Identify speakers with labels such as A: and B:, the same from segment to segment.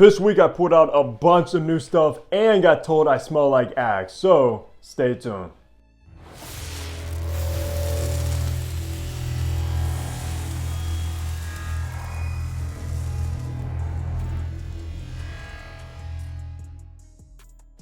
A: This week I put out a bunch of new stuff and got told I smell like Axe, so stay tuned.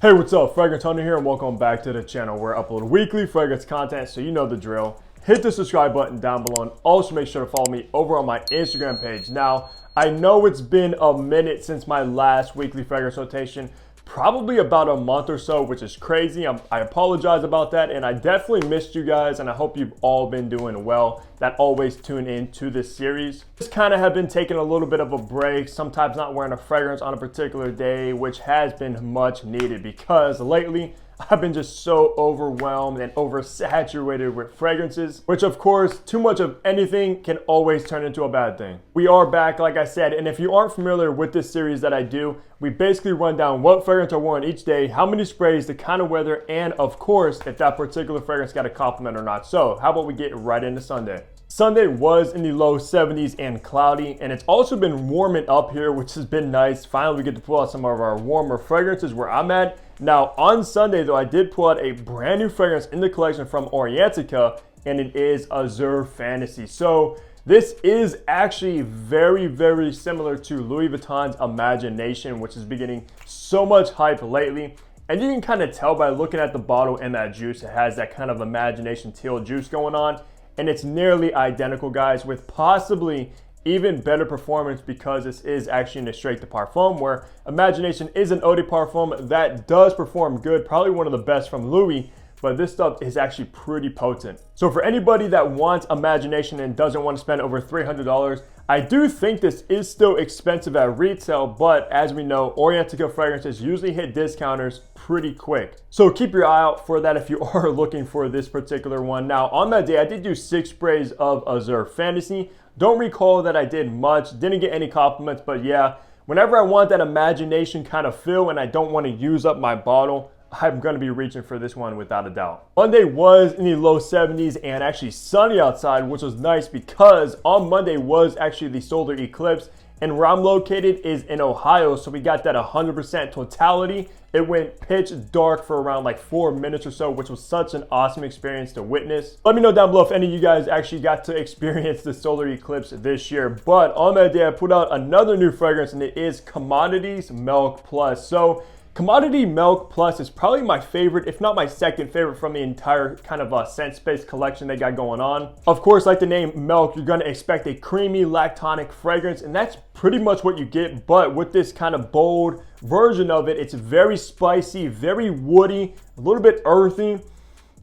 A: Hey, what's up? Fragrance Hunter here and welcome back to the channel where I upload weekly fragrance content, so you know the drill. Hit the subscribe button down below and also make sure to follow me over on my Instagram page. Now, I know it's been a minute since my last weekly fragrance rotation, probably about a month or so, which is crazy. I apologize about that, and I definitely missed you guys, and I hope you've all been doing well that always tune in to this series. Just kind of have been taking a little bit of a break, sometimes not wearing a fragrance on a particular day, which has been much needed because lately I've been just so overwhelmed and oversaturated with fragrances, which of course, too much of anything can always turn into a bad thing. We are back, like I said, and if you aren't familiar with this series that I do, we basically run down what fragrance are worn each day, how many sprays, the kind of weather, and of course, if that particular fragrance got a compliment or not. So how about we get right into Sunday? Sunday was in the low 70s and cloudy, and it's also been warming up here, which has been nice. Finally, we get to pull out some of our warmer fragrances where I'm at. Now, on Sunday, though, I did pull out a brand new fragrance in the collection from Orientica, and it is Azure Fantasy. So this is actually very, very similar to Louis Vuitton's Imagination, which has been getting so much hype lately. And you can kind of tell by looking at the bottle and that juice, it has that kind of Imagination teal juice going on. And it's nearly identical, guys, with possibly even better performance because this is actually in a straight de parfum, where Imagination is an eau de parfum that does perform good, probably one of the best from Louis, but this stuff is actually pretty potent. So for anybody that wants Imagination and doesn't want to spend over $300, I do think this is still expensive at retail, but as we know, Orientica fragrances usually hit discounters pretty quick. So keep your eye out for that if you are looking for this particular one. Now, on that day, I did do 6 sprays of Azure Fantasy. Don't recall that I did much, didn't get any compliments, but yeah, whenever I want that Imagination kind of feel and I don't want to use up my bottle, I'm going to be reaching for this one without a doubt. Monday was in the low 70s and actually sunny outside, which was nice because on Monday was actually the solar eclipse, and where I'm located is in Ohio, so we got that 100% totality. It went pitch dark for around like 4 minutes or so, which was such an awesome experience to witness. Let me know down below if any of you guys actually got to experience the solar eclipse this year. But on that day, I put out another new fragrance, and it is Commodities Milk Plus. So Commodity Milk Plus is probably my favorite, if not my second favorite, from the entire kind of scent space collection they got going on. Of course, like the name Milk, you're going to expect a creamy lactonic fragrance, and that's pretty much what you get. But with this kind of bold version of it, it's very spicy, very woody, a little bit earthy,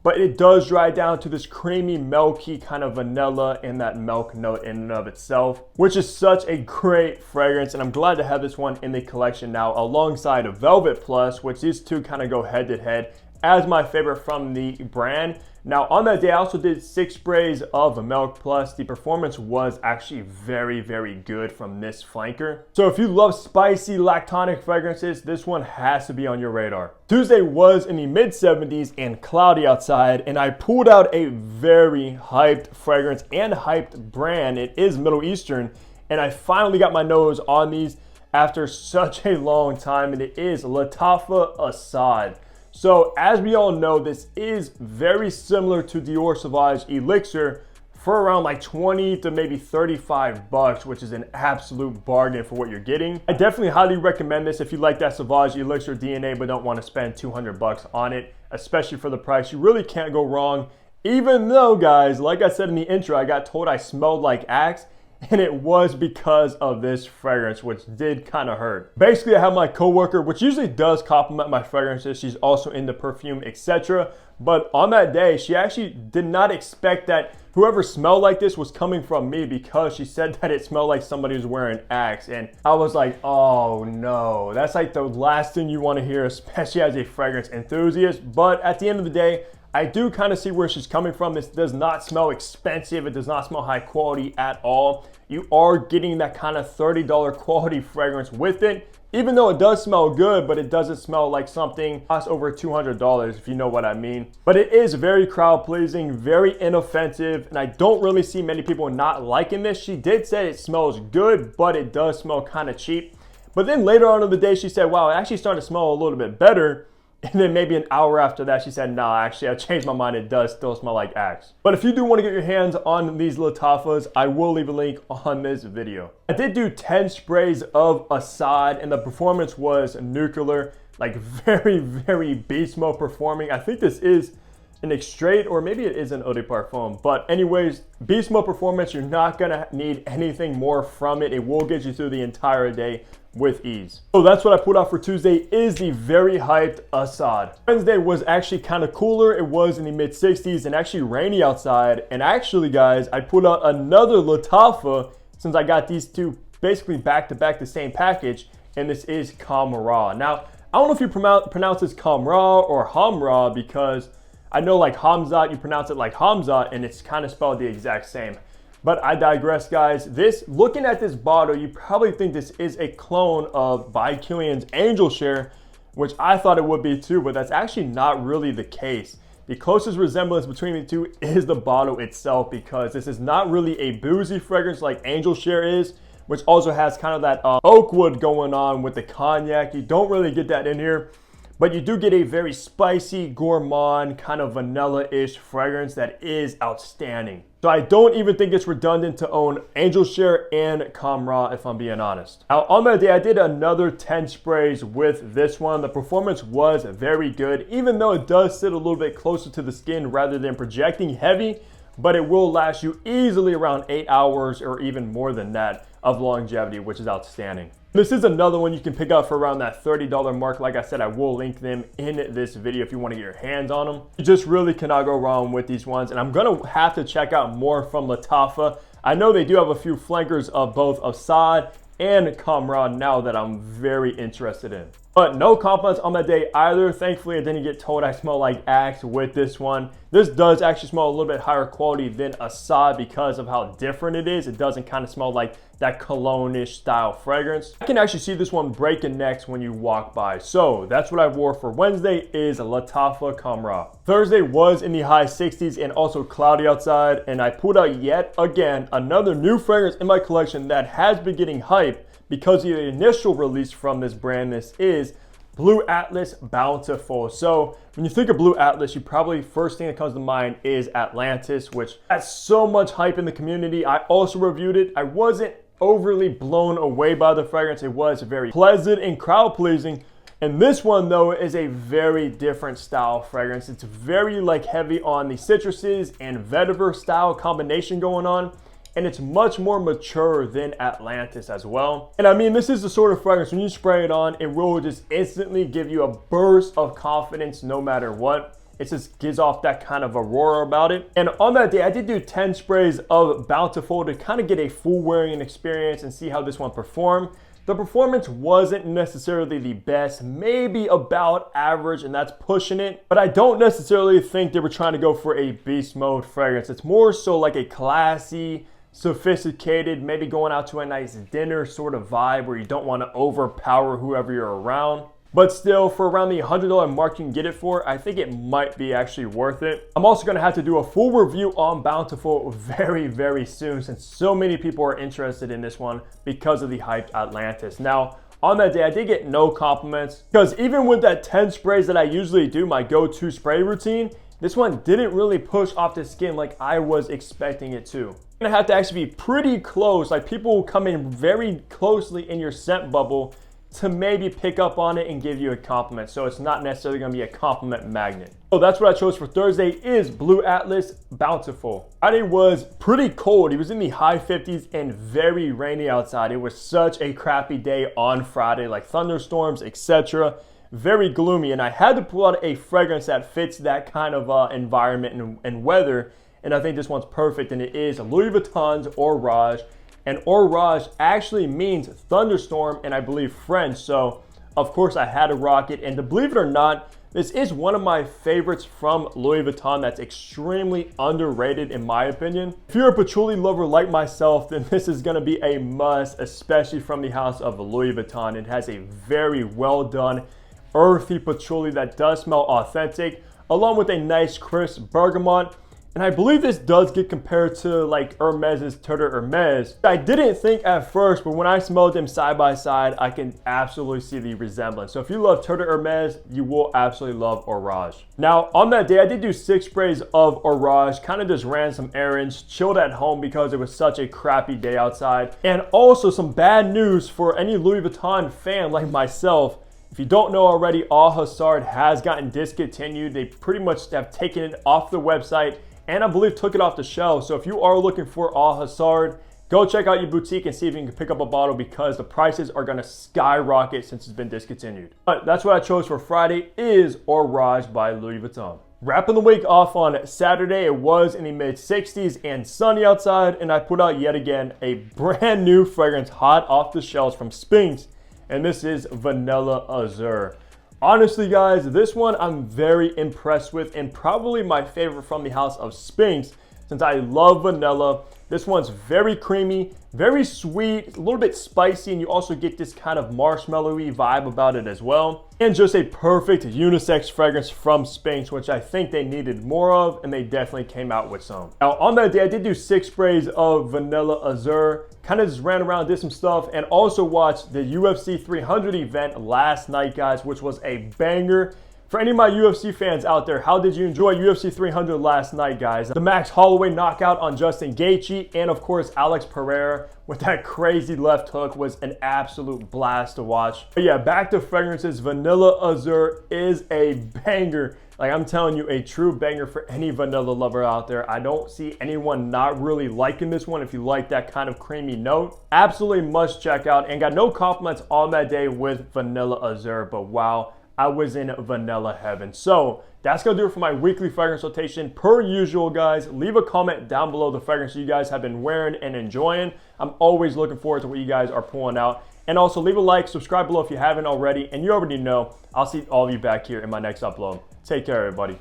A: but it does dry down to this creamy, milky kind of vanilla and that milk note in and of itself, which is such a great fragrance. And I'm glad to have this one in the collection now alongside a Velvet Plus, which these two kind of go head to head as my favorite from the brand. Now, on that day, I also did 6 sprays of Milk Plus. The performance was actually very, very good from this flanker. So if you love spicy lactonic fragrances, this one has to be on your radar. Tuesday was in the mid 70s and cloudy outside, and I pulled out a very hyped fragrance and hyped brand. It is Middle Eastern, and I finally got my nose on these after such a long time, and it is Latafa Assad. So as we all know, this is very similar to Dior Sauvage Elixir for around like 20 to maybe 35 bucks, which is an absolute bargain for what you're getting. I definitely highly recommend this if you like that Sauvage Elixir DNA but don't want to spend 200 bucks on it, especially for the price. You really can't go wrong. Even though, guys, like I said in the intro, I got told I smelled like Axe, and it was because of this fragrance, which did kind of hurt. Basically, I have my coworker, which usually does compliment my fragrances. She's also into perfume, etc. But on that day, she actually did not expect that whoever smelled like this was coming from me, because she said that it smelled like somebody was wearing Axe. And I was like, oh no, that's like the last thing you want to hear, especially as a fragrance enthusiast. But at the end of the day, I do kind of see where she's coming from. This does not smell expensive. It does not smell high quality at all. You are getting that kind of $30 quality fragrance with it, even though it does smell good, but it doesn't smell like something costs over $200, if you know what I mean. But it is very crowd pleasing, very inoffensive, and I don't really see many people not liking this. She did say it smells good, but it does smell kind of cheap. But then later on in the day, she said, wow, it actually started to smell a little bit better. And then maybe an hour after that, she said, nah, actually, I changed my mind. It does still smell like Axe. But if you do want to get your hands on these Lattafas, I will leave a link on this video. I did do 10 sprays of Assad, and the performance was nuclear, like very, very beast mode performing. I think this is an extrait, or maybe it is an eau de parfum. But anyways, beast mode performance, you're not gonna need anything more from it. It will get you through the entire day with ease. So that's what I put out for Tuesday, is the very hyped Assad. Wednesday was actually kind of cooler. It was in the mid 60s and actually rainy outside. And actually guys, I put out another Lattafa since I got these two basically back to back, the same package, and this is Kamra. Now, I don't know if you pronounce this Kamra or Hamra, because I know like Hamzat, you pronounce it like Hamzat, and it's kind of spelled the exact same. But I digress, guys. This, looking at this bottle, you probably think this is a clone of by Kilian's Angel Share, which I thought it would be too, but that's actually not really the case. The closest resemblance between the two is the bottle itself, because this is not really a boozy fragrance like Angel Share is, which also has kind of that oak wood going on with the cognac. You don't really get that in here. But you do get a very spicy, gourmand, kind of vanilla-ish fragrance that is outstanding. So I don't even think it's redundant to own Angel Share and Kamra, if I'm being honest. Now, on that day, I did another 10 sprays with this one. The performance was very good, even though it does sit a little bit closer to the skin rather than projecting heavy, but it will last you easily around 8 hours or even more than that of longevity, which is outstanding. This is another one you can pick up for around that $30 mark. Like I said, I will link them in this video if you want to get your hands on them. You just really cannot go wrong with these ones. And I'm going to have to check out more from Lattafa. I know they do have a few flankers of both Assad and Kamra now that I'm very interested in. But no compliments on that day either. Thankfully, I didn't get told I smell like Axe with this one. This does actually smell a little bit higher quality than Assad because of how different it is. It doesn't kind of smell like that cologne-ish style fragrance. I can actually see this one breaking necks when you walk by. So that's what I wore for Wednesday, is Lattafa Kamra. Thursday was in the high 60s and also cloudy outside, and I put out yet again another new fragrance in my collection that has been getting hype because of the initial release from this brand. This is Blue Atlas Bountiful. So when you think of Blue Atlas, you probably first thing that comes to mind is Atlantis, which has so much hype in the community. I also reviewed it. I wasn't overly blown away by the fragrance. It was very pleasant and crowd pleasing. And this one though is a very different style fragrance. It's very like heavy on the citruses and vetiver style combination going on. And it's much more mature than Atlantis as well. And I mean, this is the sort of fragrance when you spray it on, it will just instantly give you a burst of confidence no matter what. It just gives off that kind of aurora about it. And on that day, I did do 10 sprays of Bountiful to kind of get a full wearing experience and see how this one performed. The performance wasn't necessarily the best, maybe about average, and that's pushing it. But I don't necessarily think they were trying to go for a beast mode fragrance. It's more so like a classy, sophisticated, maybe going out to a nice dinner sort of vibe where you don't want to overpower whoever you're around. But still, for around the $100 mark you can get it for, I think it might be actually worth it. I'm also going to have to do a full review on Bountiful very, very soon, since so many people are interested in this one because of the hyped Atlantis. Now, on that day, I did get no compliments, because even with that 10 sprays that I usually do, my go-to spray routine, this one didn't really push off the skin like I was expecting it to. You're gonna have to actually be pretty close, like people will come in very closely in your scent bubble to maybe pick up on it and give you a compliment. So it's not necessarily gonna be a compliment magnet. So that's what I chose for Thursday, is Blue Atlas Bountiful. Friday was pretty cold. It was in the high 50s and very rainy outside. It was such a crappy day on Friday, like thunderstorms, etc. Very gloomy, and I had to pull out a fragrance that fits that kind of environment and weather, and I think this one's perfect, and it is Louis Vuitton's Orage. And Orage actually means thunderstorm, and I believe French, so of course I had to rock it. And to believe it or not, this is one of my favorites from Louis Vuitton that's extremely underrated in my opinion. If you're a patchouli lover like myself, then this is gonna be a must, especially from the house of Louis Vuitton. It has a very well done earthy patchouli that does smell authentic, along with a nice crisp bergamot. And I believe this does get compared to like Hermes's Terre Hermes. I didn't think at first, but when I smelled them side by side, I can absolutely see the resemblance. So if you love Terre Hermes, you will absolutely love Orage. Now, on that day, I did do 6 sprays of Orage, kind of just ran some errands, chilled at home because it was such a crappy day outside. And also some bad news for any Louis Vuitton fan like myself. If you don't know already, Al Hassard has gotten discontinued. They pretty much have taken it off the website and I believe took it off the shelf. So if you are looking for Al Hassard, go check out your boutique and see if you can pick up a bottle because the prices are gonna skyrocket since it's been discontinued. But that's what I chose for Friday is Orage by Louis Vuitton. Wrapping the week off on Saturday, it was in the mid 60s and sunny outside, and I put out yet again a brand new fragrance hot off the shelves from Sphinx, and this is Vanilla Azure. Honestly guys, this one I'm very impressed with and probably my favorite from the house of Sphinx since I love vanilla. This one's very creamy, very sweet, a little bit spicy, and you also get this kind of marshmallowy vibe about it as well. And just a perfect unisex fragrance from Sphinx, which I think they needed more of, and they definitely came out with some. Now, on that day, I did do 6 sprays of Vanilla Azure, kind of just ran around, did some stuff, and also watched the UFC 300 event last night, guys, which was a banger. For any of my UFC fans out there, how did you enjoy UFC 300 last night, guys? The Max Holloway knockout on Justin Gaethje, and of course, Alex Pereira with that crazy left hook was an absolute blast to watch. But yeah, back to fragrances. Vanilla Azure is a banger. Like I'm telling you, a true banger for any vanilla lover out there. I don't see anyone not really liking this one if you like that kind of creamy note. Absolutely must check out, and got no compliments on that day with Vanilla Azure, but wow, I was in vanilla heaven. So that's gonna do it for my weekly fragrance rotation. Per usual, guys, leave a comment down below the fragrance you guys have been wearing and enjoying. I'm always looking forward to what you guys are pulling out. And also leave a like, subscribe below if you haven't already, and you already know I'll see all of you back here in my next upload. Take care, everybody.